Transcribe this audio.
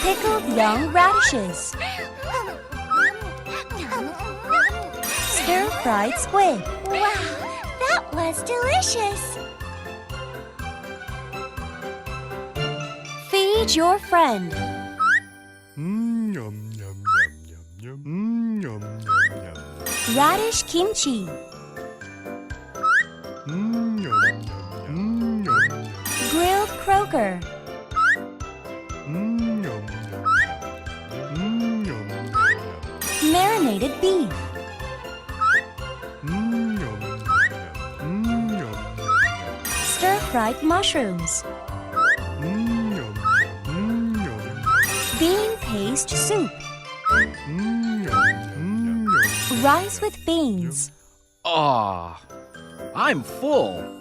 Pickled young radishes. Stir-fried squid. Wow, that was delicious! Feed your friend. Yum, yum, yum, yum, yum. Yum, yum, yum. Radish kimchi. Yum, yum, yum. Grilled croaker. Yum, yum, yum, yum. Marinated beef. Yum, yum, yum. Stir-fried mushrooms. Yum, yum. Bean paste soup. Yum. Rice with beans. Ah, I'm full.